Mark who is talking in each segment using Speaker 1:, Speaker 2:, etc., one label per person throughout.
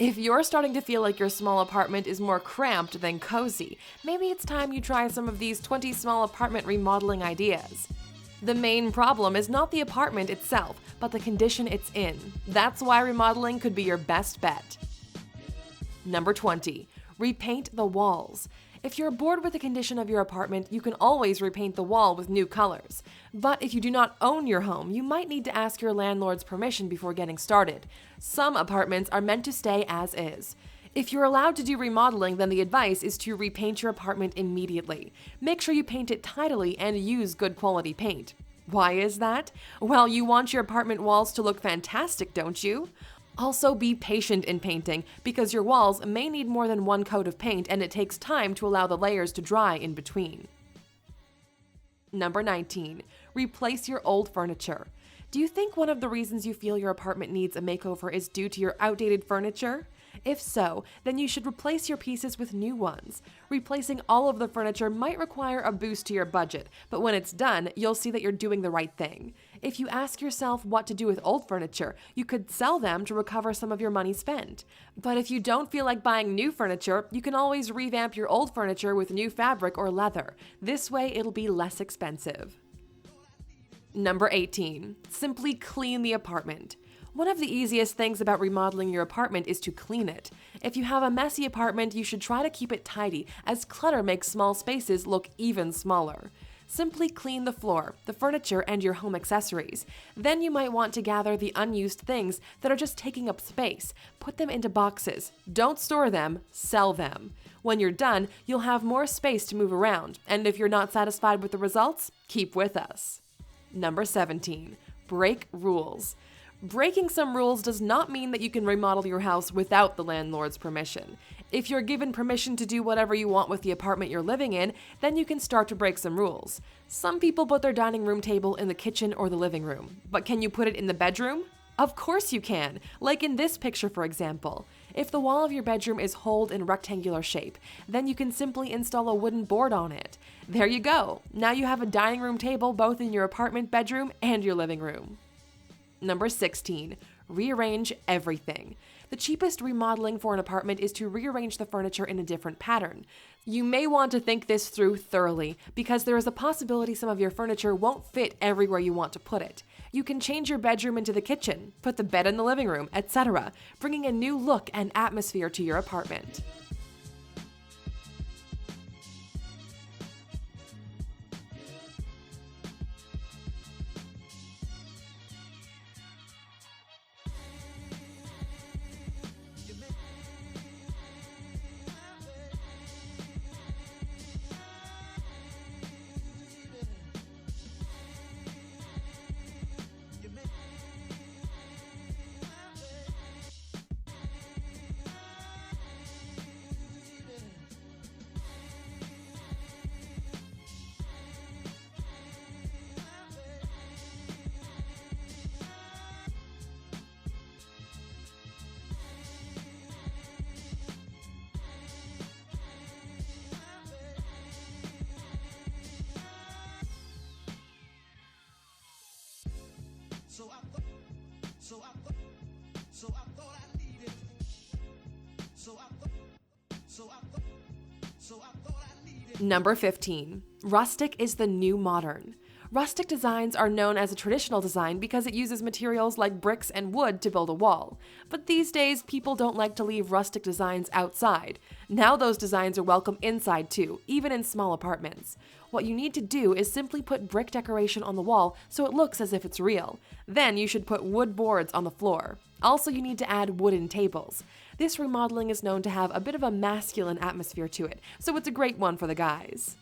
Speaker 1: If you're starting to feel like your small apartment is more cramped than cozy, maybe it's time you try some of these 20 small apartment remodeling ideas. The main problem is not the apartment itself, but the condition it's in. That's why remodeling could be your best bet. Number 20. Repaint the walls. If you're bored with the condition of your apartment, you can always repaint the wall with new colors. But if you do not own your home, you might need to ask your landlord's permission before getting started. Some apartments are meant to stay as is. If you're allowed to do remodeling, then the advice is to repaint your apartment immediately. Make sure you paint it tidily and use good quality paint. Why is that? Well, you want your apartment walls to look fantastic, don't you? Also, be patient in painting, because your walls may need more than one coat of paint and it takes time to allow the layers to dry in between. Number 19. Replace your old furniture. Do you think one of the reasons you feel your apartment needs a makeover is due to your outdated furniture? If so, then you should replace your pieces with new ones. Replacing all of the furniture might require a boost to your budget, but when it's done, you'll see that you're doing the right thing. If you ask yourself what to do with old furniture, you could sell them to recover some of your money spent. But if you don't feel like buying new furniture, you can always revamp your old furniture with new fabric or leather. This way, it'll be less expensive. Number 18. Simply clean the apartment. One of the easiest things about remodeling your apartment is to clean it. If you have a messy apartment, you should try to keep it tidy, as clutter makes small spaces look even smaller. Simply clean the floor, the furniture, and your home accessories. Then you might want to gather the unused things that are just taking up space. Put them into boxes. Don't store them, sell them. When you're done, you'll have more space to move around, and if you're not satisfied with the results, keep with us. Number 17. Break rules. Breaking some rules does not mean that you can remodel your house without the landlord's permission. If you're given permission to do whatever you want with the apartment you're living in, then you can start to break some rules. Some people put their dining room table in the kitchen or the living room, but can you put it in the bedroom? Of course you can, like in this picture for example. If the wall of your bedroom is holed in rectangular shape, then you can simply install a wooden board on it. There you go. Now you have a dining room table both in your apartment bedroom and your living room. Number 16. Rearrange everything. The cheapest remodeling for an apartment is to rearrange the furniture in a different pattern. You may want to think this through thoroughly, because there is a possibility some of your furniture won't fit everywhere you want to put it. You can change your bedroom into the kitchen, put the bed in the living room, etc., bringing a new look and atmosphere to your apartment. Number 15. Rustic is the new modern. Rustic designs are known as a traditional design because it uses materials like bricks and wood to build a wall. But these days, people don't like to leave rustic designs outside. Now those designs are welcome inside too, even in small apartments. What you need to do is simply put brick decoration on the wall so it looks as if it's real. Then you should put wood boards on the floor. Also, you need to add wooden tables. This remodeling is known to have a bit of a masculine atmosphere to it, so it's a great one for the guys.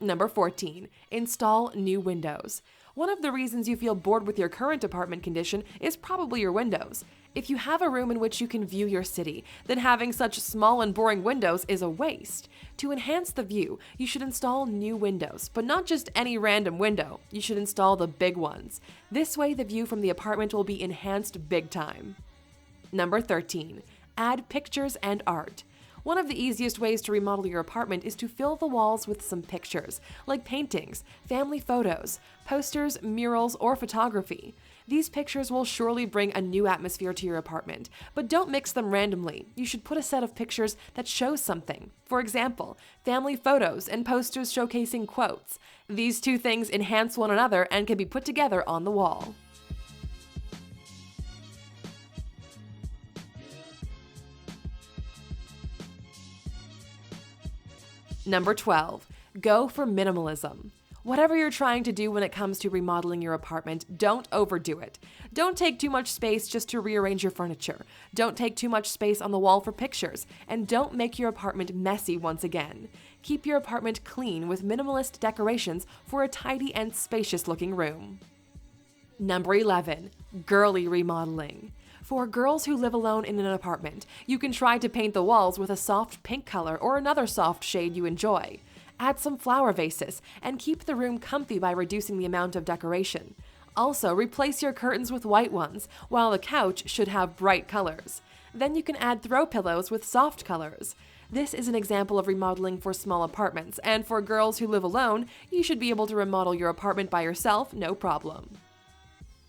Speaker 1: Number 14. Install new windows. One of the reasons you feel bored with your current apartment condition is probably your windows. If you have a room in which you can view your city, then having such small and boring windows is a waste. To enhance the view, you should install new windows, but not just any random window. You should install the big ones. This way, the view from the apartment will be enhanced big time. Number 13. Add pictures and art. One of the easiest ways to remodel your apartment is to fill the walls with some pictures, like paintings, family photos, posters, murals, or photography. These pictures will surely bring a new atmosphere to your apartment, but don't mix them randomly. You should put a set of pictures that shows something. For example, family photos and posters showcasing quotes. These two things enhance one another and can be put together on the wall. Number 12, go for minimalism. Whatever you're trying to do when it comes to remodeling your apartment, don't overdo it. Don't take too much space just to rearrange your furniture. Don't take too much space on the wall for pictures. And don't make your apartment messy once again. Keep your apartment clean with minimalist decorations for a tidy and spacious looking room. Number 11, girly remodeling. For girls who live alone in an apartment, you can try to paint the walls with a soft pink color or another soft shade you enjoy. Add some flower vases, and keep the room comfy by reducing the amount of decoration. Also, replace your curtains with white ones, while the couch should have bright colors. Then you can add throw pillows with soft colors. This is an example of remodeling for small apartments, and for girls who live alone, you should be able to remodel your apartment by yourself, no problem.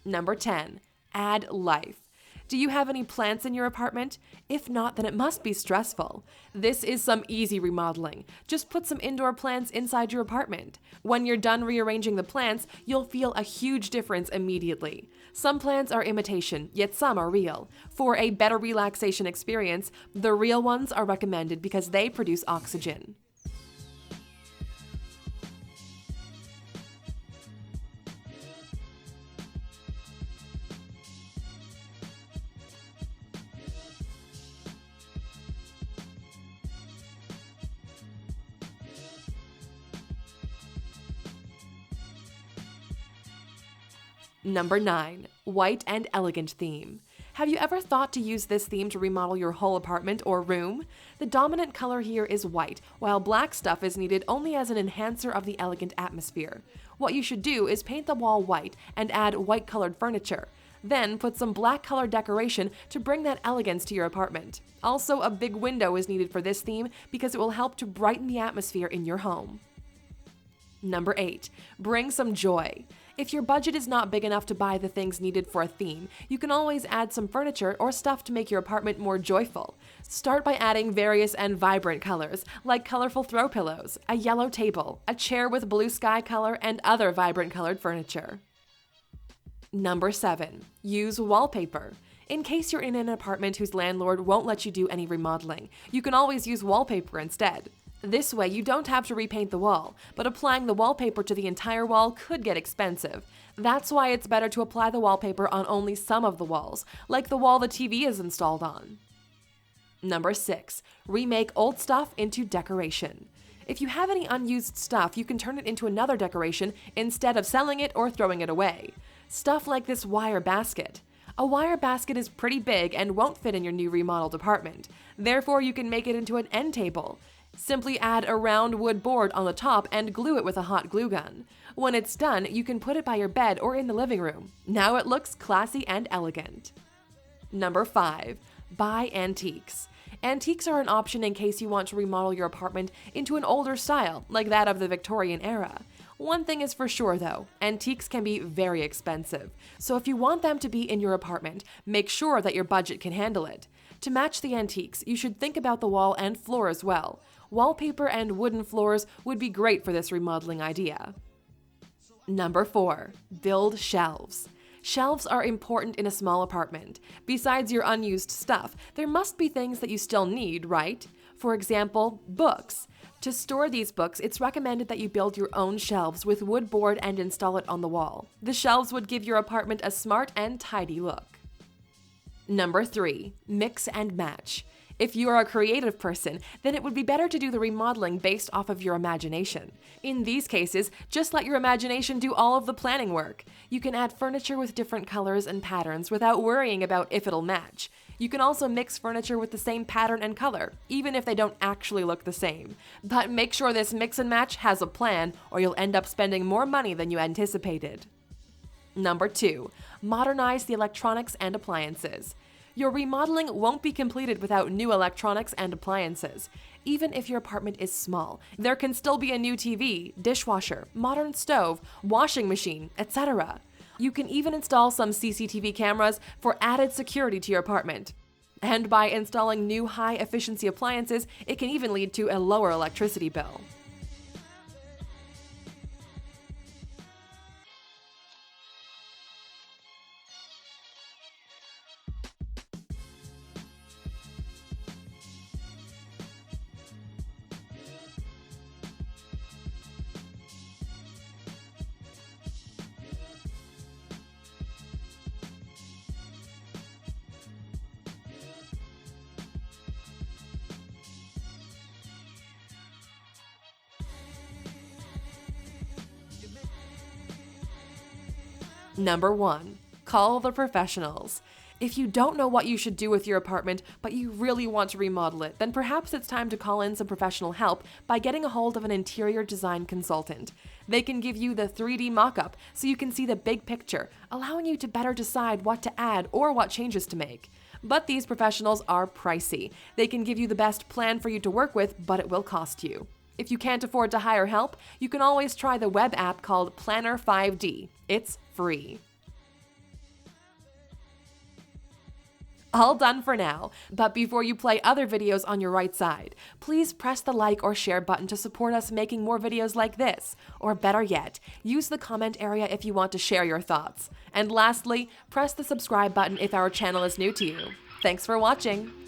Speaker 1: Number 10, add life. Do you have any plants in your apartment? If not, then it must be stressful. This is some easy remodeling. Just put some indoor plants inside your apartment. When you're done rearranging the plants, you'll feel a huge difference immediately. Some plants are imitation, yet some are real. For a better relaxation experience, the real ones are recommended because they produce oxygen. Number 9, white and elegant theme. Have you ever thought to use this theme to remodel your whole apartment or room? The dominant color here is white, while black stuff is needed only as an enhancer of the elegant atmosphere. What you should do is paint the wall white and add white-colored furniture. Then put some black-colored decoration to bring that elegance to your apartment. Also, a big window is needed for this theme because it will help to brighten the atmosphere in your home. Number 8, bring some joy. If your budget is not big enough to buy the things needed for a theme, you can always add some furniture or stuff to make your apartment more joyful. Start by adding various and vibrant colors, like colorful throw pillows, a yellow table, a chair with blue sky color, and other vibrant colored furniture. Number 7, use wallpaper. In case you're in an apartment whose landlord won't let you do any remodeling, you can always use wallpaper instead. This way, you don't have to repaint the wall, but applying the wallpaper to the entire wall could get expensive. That's why it's better to apply the wallpaper on only some of the walls, like the wall the TV is installed on. Number 6, remake old stuff into decoration. If you have any unused stuff, you can turn it into another decoration instead of selling it or throwing it away. Stuff like this wire basket. A wire basket is pretty big and won't fit in your new remodeled apartment. Therefore, you can make it into an end table. Simply add a round wood board on the top and glue it with a hot glue gun. When it's done, you can put it by your bed or in the living room. Now it looks classy and elegant. Number 5, buy antiques. Antiques are an option in case you want to remodel your apartment into an older style, like that of the Victorian era. One thing is for sure though, antiques can be very expensive. So if you want them to be in your apartment, make sure that your budget can handle it. To match the antiques, you should think about the wall and floor as well. Wallpaper and wooden floors would be great for this remodeling idea. Number 4, build shelves. Shelves are important in a small apartment. Besides your unused stuff, there must be things that you still need, right? For example, books. To store these books, it's recommended that you build your own shelves with wood board and install it on the wall. The shelves would give your apartment a smart and tidy look. Number 3, mix and match. If you are a creative person, then it would be better to do the remodeling based off of your imagination. In these cases, just let your imagination do all of the planning work. You can add furniture with different colors and patterns without worrying about if it'll match. You can also mix furniture with the same pattern and color, even if they don't actually look the same. But make sure this mix and match has a plan, or you'll end up spending more money than you anticipated. Number 2, modernize the electronics and appliances. Your remodeling won't be completed without new electronics and appliances. Even if your apartment is small, there can still be a new TV, dishwasher, modern stove, washing machine, etc. You can even install some CCTV cameras for added security to your apartment. And by installing new high-efficiency appliances, it can even lead to a lower electricity bill. Number 1. Call the professionals. If you don't know what you should do with your apartment, but you really want to remodel it, then perhaps it's time to call in some professional help by getting a hold of an interior design consultant. They can give you the 3D mock-up so you can see the big picture, allowing you to better decide what to add or what changes to make. But these professionals are pricey. They can give you the best plan for you to work with, but it will cost you. If you can't afford to hire help, you can always try the web app called Planner 5D. It's free. All done for now, but before you play other videos on your right side, please press the like or share button to support us making more videos like this. Or better yet, use the comment area if you want to share your thoughts. And lastly, press the subscribe button if our channel is new to you. Thanks for watching!